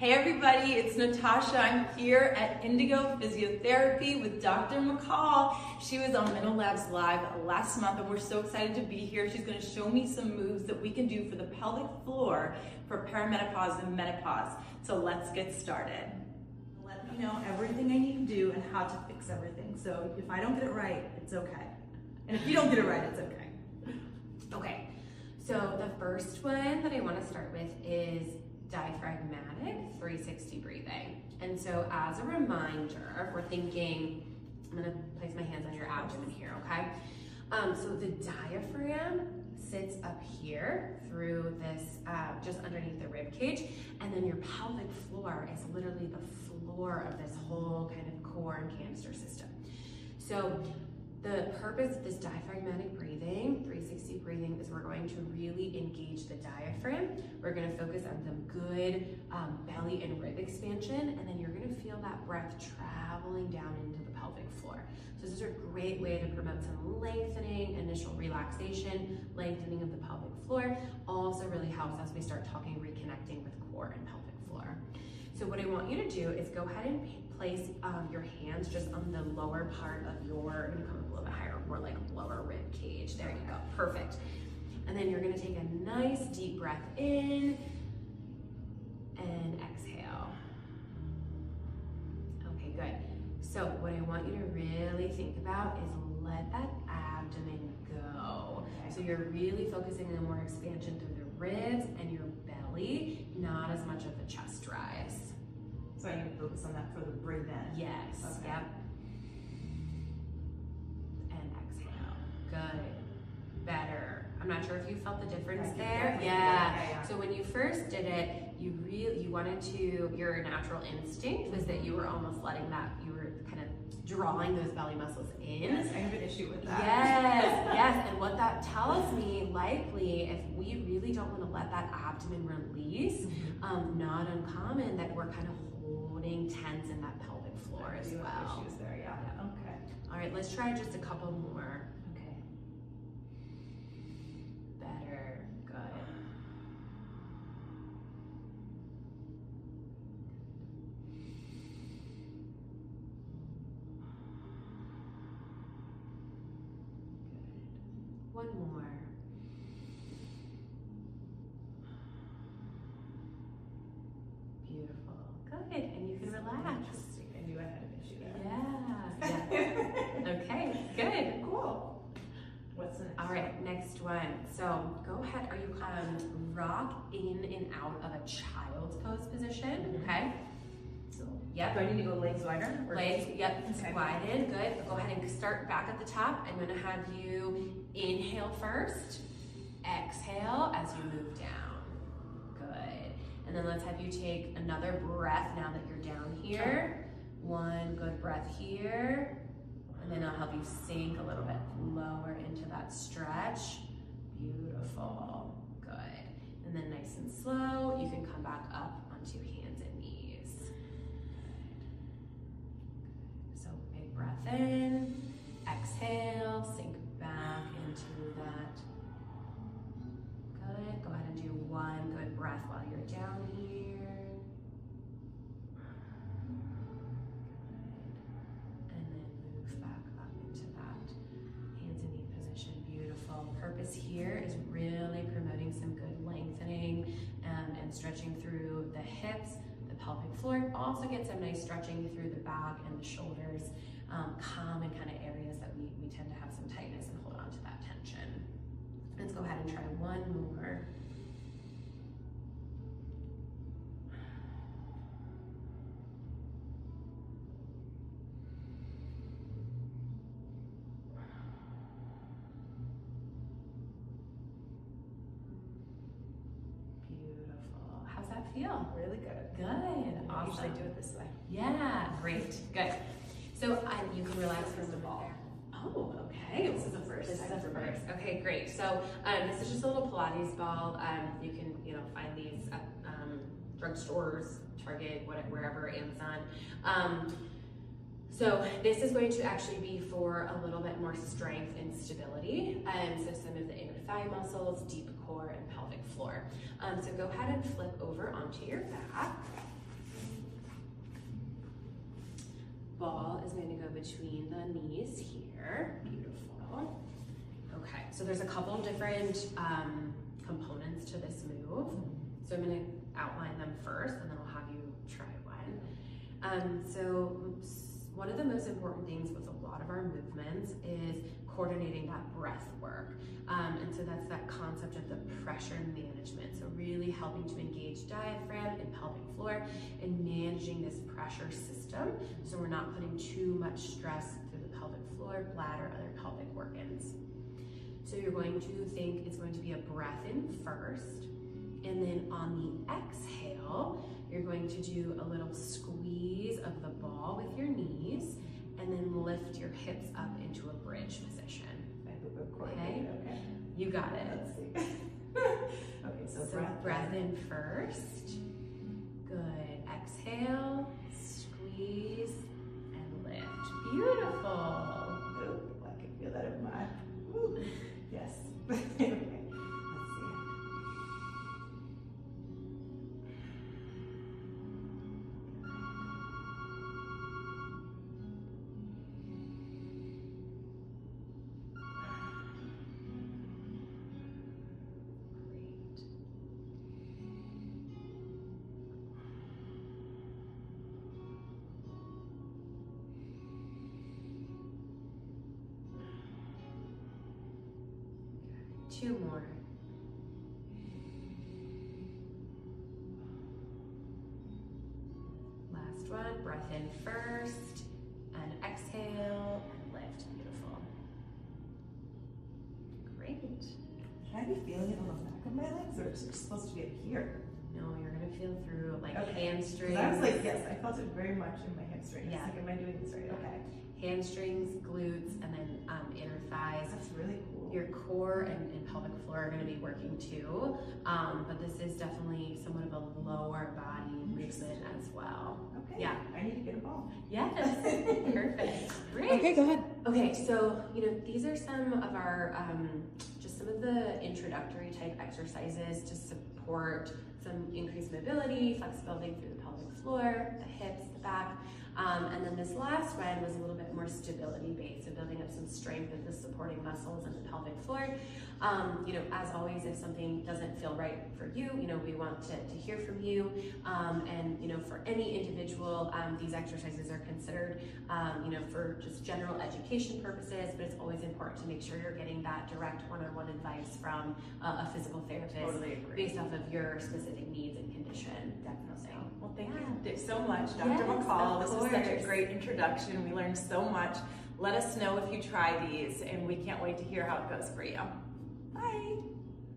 Hey everybody, it's Natasha. I'm here at Indigo Physiotherapy with Dr. McCaul. She was on MenoLabs Live last month and we're so excited to be here. She's going to show me some moves that we can do for the pelvic floor for perimenopause and menopause. So let's get started. Let me know everything I need to do and how to fix everything. So if I don't get it right, it's okay. And if you don't get it right, it's okay. Okay, so the first one that I want to start with is diaphragmatic 360 breathing. And so as a reminder, we're thinking, I'm going to place my hands on your abdomen here, okay? So the diaphragm sits up here through this, just underneath the rib cage, and then your pelvic floor is literally the floor of this whole kind of core and canister system. So the purpose of this diaphragmatic breathing, 360 breathing, is we're going to really engage the diaphragm. We're going to focus on some good belly and rib expansion, and then you're going to feel that breath traveling down into the pelvic floor. So this is a great way to promote some lengthening, initial relaxation, lengthening of the pelvic floor. Also really helps as we start talking reconnecting with core and pelvic floor. So what I want you to do is go ahead and place your hands just on the lower part of your, I'm gonna come up a little bit higher, more like lower rib cage. There you go, perfect. And then you're gonna take a nice deep breath in and exhale. Okay, good. So what I want you to really think about is let that abdomen go. Okay. So you're really focusing on more expansion through the ribs and your belly, not as much of the chest rise. So I need to focus on that for the breathe in. Yes, okay. Yep. And exhale, good, better. I'm not sure if you felt the difference there. Yeah. So when you first did it, you wanted to, your natural instinct was that you were almost letting that, you were kind of drawing those belly muscles in. Yes, I have an issue with that. Yes, yes, and what that tells me, likely, if we really don't want to let that abdomen release, not uncommon that we're kind of holding tense in that pelvic floor as well. Issues there, yeah. Okay. All right, let's try just a couple more. Okay. Better, good. One more. Beautiful. Good. And you can relax. Interesting. I knew I had an issue there. Yeah. Okay. Good. Cool. What's the next? All right. Next one. So go ahead. Are you rock in and out of a child's pose position? Okay. So, yep. do I need to go legs wider? Legs, yep, okay. Widen, good. Go ahead and start back at the top. I'm gonna have you inhale first, exhale as you move down. Good. And then let's have you take another breath now that you're down here. One good breath here. And then I'll help you sink a little bit lower into that stretch. Beautiful, good. And then nice and slow, you can come back up onto hands and knees. So big breath in, exhale, sink back into that. Good, go ahead and do one good breath while you're down here. And then move back up into that hands and knee position. Beautiful. Purpose here is really promoting some good lengthening and stretching through the hips, the pelvic floor. Also get some nice stretching through the back and the shoulders, common kind of areas that we tend to have some tightness and hold on to that tension. Let's go ahead and try one more. Beautiful. How's that feel? Really good. Good. I Awesome. usually do it this way. Yeah, great. Good. So you can relax first of all. Oh, okay. This is the first. This is the first. Okay, great. So this is just a little Pilates ball. You can, find these at drugstores, Target, wherever, Amazon. So this is going to actually be for a little bit more strength and stability. So some of the inner thigh muscles, deep core, and pelvic floor. So go ahead and flip over onto your back. between the knees here. Beautiful. Okay, so there's a couple different components to this move. So I'm gonna outline them first and then I'll have you try one. So one of the most important things with a lot of our movements is coordinating that breath work. And so that's that concept of the pressure management. So really helping to engage diaphragm and pelvic floor and managing this pressure system so we're not putting too much stress through the pelvic floor, bladder, other pelvic organs. So you're going to think it's going to be a breath in first, and then on the exhale, you're going to do a little squeeze of the ball with your knees, and then lift your hips up into a bridge position. Okay? Okay. You got it. Let's see. Okay, so breath in first. Good. Exhale, squeeze, and lift. Beautiful. Oh, I can feel that in my. Woo. Yes. Okay. Let's see. Two more. Last one, breath in first, and exhale, and lift. Beautiful. Great. Should I be feeling it on the back of my legs, or is it supposed to be up here? No, you're gonna feel through like Okay. hamstrings. 'Cause I was like, yes, I felt it very much in my hamstrings. Yeah. Like, am I doing this right? Okay. Hamstrings, glutes, and then inner thighs. That's really cool. Your core and pelvic floor are going to be working too, but this is definitely somewhat of a lower body movement as well. Okay. Yeah. I need to get a ball. Yes, perfect, great. Okay, go ahead. Okay, so these are some of our just some of the introductory type exercises to support some increased mobility, flexibility through the pelvic floor, the hips, the back. And then this last one was a little bit more stability based, so building up some strength of the supporting muscles and the pelvic floor. As always, if something doesn't feel right for you, we want to hear from you. And for any individual, these exercises are considered, for just general education purposes, but it's always important to make sure you're getting that direct one-on-one advice from a physical therapist. Totally agree. Based off of your specific needs and condition. Definitely. Well, thank you so much, Dr. Yes, McCaul. of This was such a course. great introduction. We learned so much. Let us know if you try these, and we can't wait to hear how it goes for you. Bye.